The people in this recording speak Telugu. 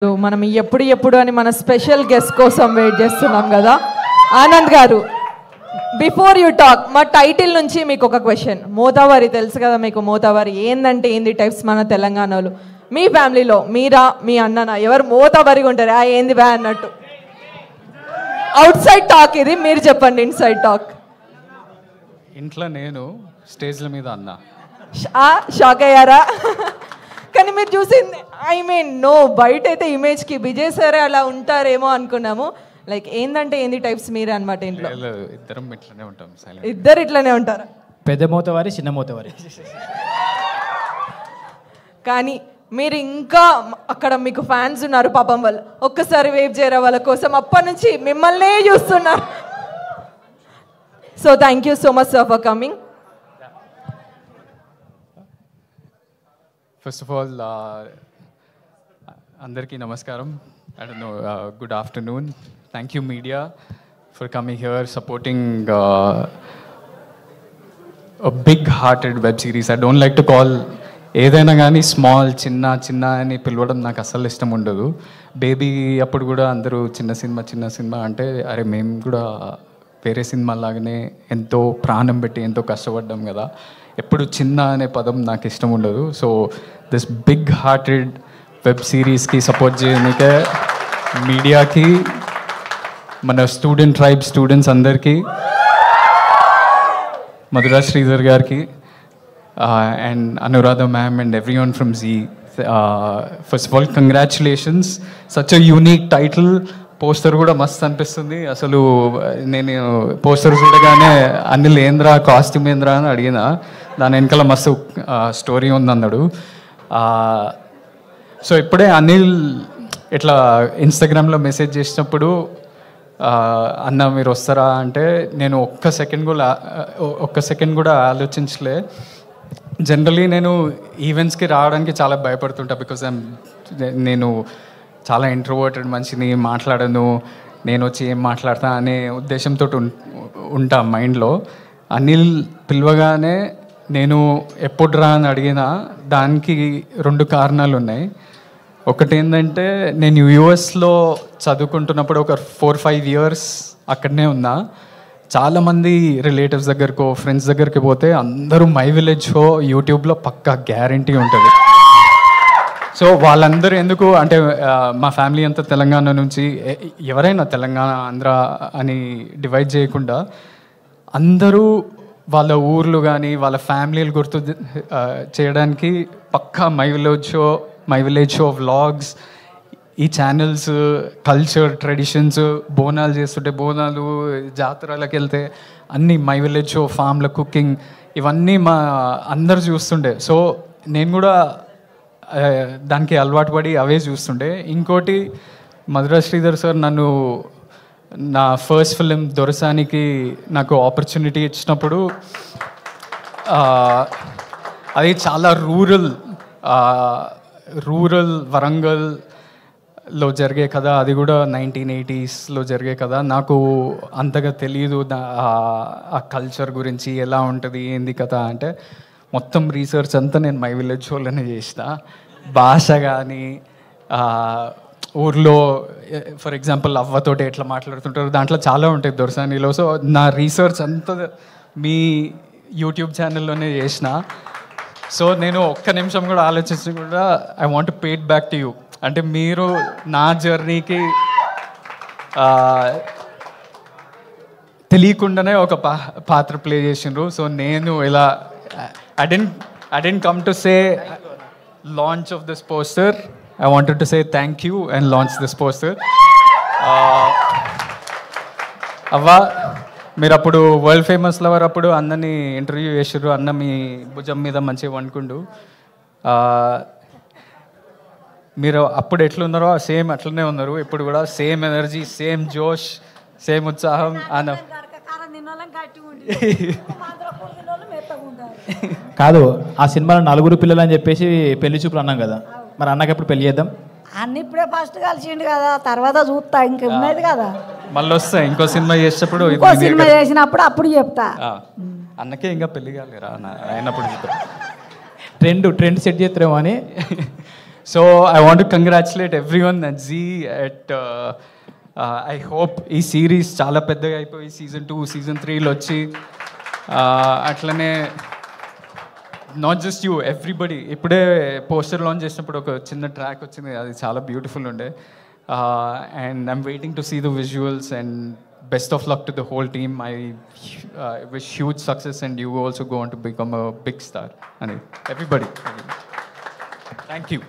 మనం ఎప్పుడు అని మన స్పెషల్ గెస్ట్ కోసం వెయిట్ చేస్తున్నాం కదా. ఆనంద్ గారు, బిఫోర్ యూ టాక్, మా టైటిల్ నుంచి మీకు ఒక క్వశ్చన్. మోతావారి తెలుసు కదా మీకు, మోతావారి ఏందంటే ఏంది టైప్స్ మన తెలంగాణలో. మీ ఫ్యామిలీలో మీరా మీ అన్ననా ఎవరు మోతావారిగా ఉంటారు? ఏంది బ్యా అన్నట్టు. అవుట్ సైడ్ టాక్ ఇది, మీరు చెప్పండి ఇన్సైడ్ టాక్. ఇంట్లో నేను, స్టేజ్ల మీద అన్న. షాక్ అయ్యారా? కానీ మీరు చూసింది నో బయట అయితే ఇమేజ్కి విజయ్ సరే అలా ఉంటారేమో అనుకున్నాము. లైక్ ఏందంటే ఏంది టైప్స్ మీరే అనమాట ఇంట్లో? ఇద్దరం ఇట్లనే ఉంటాం. ఇద్దరు ఇట్లనే ఉంటారు, పెద్ద మోతవారి చిన్న మోతవారి. కానీ మీరు ఇంకా అక్కడ మీకు ఫ్యాన్స్ ఉన్నారు పాపం, వాళ్ళు ఒక్కసారి వేవ్ చేయరా వాళ్ళ కోసం, అప్పటి నుంచి మిమ్మల్నే చూస్తున్నారు. So thank you so much for coming. First of all అందరికీ నమస్కారం. I don't know, good afternoon. Thank you media for coming here, supporting a big-hearted web series. I don't like to call ఏదైనా కానీ స్మాల్, చిన్న అని పిలవడం నాకు అస్సలు ఇష్టం ఉండదు. బేబీ అప్పుడు కూడా అందరూ చిన్న సినిమా అంటే అరే మేము కూడా వేరే సినిమాలాగానే ఎంతో ప్రాణం పెట్టి ఎంతో కష్టపడ్డాం కదా, ఎప్పుడు చిన్న అనే పదం నాకు ఇష్టం ఉండదు. So this big hearted web సిరీస్కి సపోర్ట్ చేయడానికే మీడియాకి, మన స్టూడెంట్స్ అందరికీ, మధురా శ్రీధర్ గారికి and Anuradha ma'am and everyone from Zee, first of all congratulations. Such a unique title. Poster కూడా మస్తు అనిపిస్తుంది. అసలు నేను పోస్టర్ చూడగానే అనిల్ ఏంద్రా, కాస్ట్యూమ్ ఏంద్రా అని అడిగిన, దాని వెనకాల మస్తు స్టోరీ ఉందన్నాడు. సో ఇప్పుడే అనిల్ ఇట్లా ఇన్స్టాగ్రామ్లో మెసేజ్ చేసినప్పుడు అన్న మీరు వస్తారా అంటే నేను ఒక్క సెకండ్ కూడా ఆలోచించలే. జనరలీ నేను ఈవెంట్స్కి రావడానికి చాలా భయపడుతుంటా, బికాజ్ నేను చాలా ఇంట్రోవర్టెడ్ మనిషిని, మాట్లాడను, నేను వచ్చి ఏం మాట్లాడతా అనే ఉద్దేశంతో ఉంటా మైండ్లో. అనిల్ పిలవగానే నేను ఎప్పుడు రా అని అడిగినా దానికి 2 కారణాలు ఉన్నాయి. ఒకటి ఏంటంటే నేను యూఎస్లో చదువుకుంటున్నప్పుడు ఒక 4-5 years అక్కడనే ఉన్నా. చాలామంది రిలేటివ్స్ దగ్గరకో ఫ్రెండ్స్ దగ్గరికి పోతే అందరూ మై విలేజ్ షో యూట్యూబ్లో పక్కా గ్యారంటీ ఉంటుంది. సో వాళ్ళందరూ ఎందుకు అంటే మా ఫ్యామిలీ అంతా తెలంగాణ నుంచి, ఎవరైనా తెలంగాణ ఆంధ్ర అని డివైడ్ చేయకుండా అందరూ వాళ్ళ ఊర్లు కానీ వాళ్ళ ఫ్యామిలీలు గుర్తు చేయడానికి పక్కా మై విలేజ్ షో వ్లాగ్స్, ఈ ఛానల్స్, కల్చర్, ట్రెడిషన్స్, బోనాలు చేస్తుంటే బోనాలు, జాతరలకు వెళ్తే అన్నీ మై విలేజ్ షో, ఫామ్ల కుకింగ్, ఇవన్నీ మా అందరు చూస్తుండే. సో నేను కూడా దానికి అలవాటు పడి అవే చూస్తుండే. ఇంకోటి, మధురా శ్రీధర్ సార్ నన్ను నా ఫస్ట్ ఫిలిం దొరసానికి నాకు ఆపర్చునిటీ ఇచ్చినప్పుడు, అది చాలా రూరల్ వరంగల్లో జరిగే కథ, అది కూడా 1980s జరిగే కథ. నాకు అంతగా తెలియదు ఆ కల్చర్ గురించి, ఎలా ఉంటుంది ఏంది కథ అంటే. మొత్తం రీసెర్చ్ అంతా నేను మై విలేజ్ షోలోనే చేసిన. భాష కానీ, ఊర్లో ఫర్ ఎగ్జాంపుల్ అవ్వతోటి ఎట్లా మాట్లాడుతుంటారు, దాంట్లో చాలా ఉంటాయి దొరసానిలో. సో నా రీసెర్చ్ అంతా మీ యూట్యూబ్ ఛానల్లోనే చేసిన. సో నేను ఒక్క నిమిషం కూడా ఆలోచించి కూడా I want to pay it back to you. అంటే మీరు నా జర్నీకి తెలియకుండానే ఒక పాత్ర ప్లే చేసిండ్రు. సో నేను ఇలా I didn't come to say launch of this poster. I wanted to say thank you and launch this poster. అవ్వ మీరు అప్పుడు వరల్డ్ ఫేమస్ లవర్ అప్పుడు అన్నని ఇంటర్వ్యూ చేసారు. అన్న మీ భుజం మీద మంచిగా వండుకుండు. మీరు అప్పుడు ఎట్లున్నారో సేమ్ అట్లనే ఉన్నారు ఇప్పుడు కూడా. సేమ్ ఎనర్జీ, సేమ్ జోష్, సేమ్ ఉత్సాహం. అన్న కాదు, ఆ సినిమాలో 4 పిల్లలు అని చెప్పేసి పెళ్లి చూపులు అన్నాం కదా, మరి అన్నకి ఎప్పుడు పెళ్లి చేద్దాం? అన్ని ఇప్పుడే ఫస్ట్ కలిసిండు కదా, తర్వాత చూస్తా, ఇంక ఉన్నది కదా, మళ్ళీ వస్తా ఇంకో సినిమా చేసేటప్పుడు, ఇంకో సినిమా చేసినప్పుడు అప్పుడు చెప్తా. అన్నకే ఇంకా పెళ్లి కాలేరా అయినప్పుడు ట్రెండ్ సెట్ చేస్తారేమో అని. So I want to congratulate everyone at Zee at I hope ఈ సిరీస్ చాలా పెద్దగా అయిపోయి సీజన్ 2 సీజన్ 3లో వచ్చి అట్లనే నాట్ జస్ట్ యూ ఎవ్రీబడి. ఇప్పుడే పోస్టర్ లాంచ్ చేసినప్పుడు ఒక చిన్న ట్రాక్ వచ్చింది, అది చాలా బ్యూటిఫుల్ ఉండే. And I'm waiting to see the visuals and best of luck to the whole team. I wish huge success and you also go on to become a big star. And everybody. Thank you.